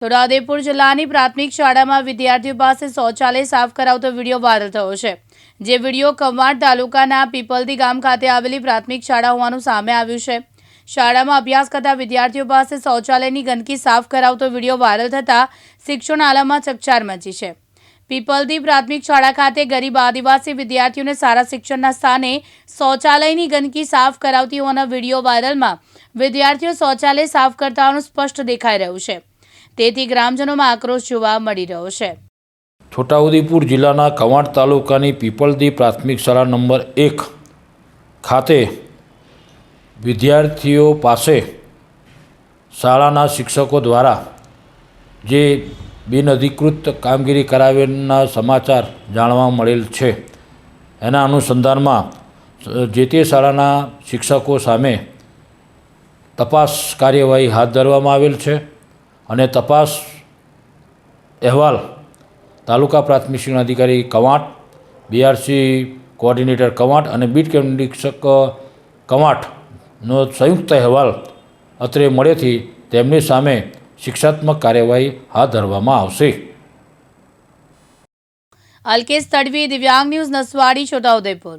છોટાઉદેપુર જિલ્લાની પ્રાથમિક શાળામાં વિદ્યાર્થીઓ પાસે શૌચાલય સાફ કરાવતો વિડીયો વાયરલ થયો છે। જે વિડીયો કવાંટ તાલુકાના પીપલદી ગામ ખાતે આવેલી પ્રાથમિક શાળા હોવાનું સામે આવ્યું છે। શાળામાં અભ્યાસ કરતા વિદ્યાર્થીઓ પાસે શૌચાલયની ગંદકી સાફ કરાવતો વિડીયો વાયરલ થતાં શિક્ષણ આલમમાં ચકચાર મચી છે। પીપલદી પ્રાથમિક શાળા ખાતે ગરીબ આદિવાસી વિદ્યાર્થીઓને સારા શિક્ષણના સ્થાને શૌચાલયની ગંદકી સાફ કરાવતી હોવાના વિડીયો વાયરલમાં વિદ્યાર્થીઓ શૌચાલય સાફ કરતા હોવાનું સ્પષ્ટ દેખાઈ રહ્યું છે। તેથી ગ્રામજનોમાં આક્રોશ જોવા મળી રહ્યો છે। છોટાઉદેપુર જિલ્લાના કવાંટ તાલુકાની પીપલદી પ્રાથમિક શાળા નંબર 1 ખાતે વિદ્યાર્થીઓ પાસે શાળાના શિક્ષકો દ્વારા જે બિનઅધિકૃત કામગીરી કરાવેના સમાચાર જાણવા મળેલ છે। એના અનુસંધાનમાં જે તે શાળાના શિક્ષકો સામે તપાસ કાર્યવાહી હાથ ધરવામાં આવેલ છે અને તપાસ અહેવાલ તાલુકા પ્રાથમિક શિક્ષણ અધિકારી કવાંટ, બીઆરસી કોઓર્ડિનેટર કવાંટ અને બીટ નિરીક્ષક કવાંટનો સંયુક્ત અહેવાલ અત્રે મળ્યાથી તેમની સામે શિક્ષાત્મક કાર્યવાહી હાથ ધરવામાં આવશે। અલ્કેશ તડવી, દિવ્યાંગ ન્યૂઝ, નસવાડી, છોટાઉદેપુર।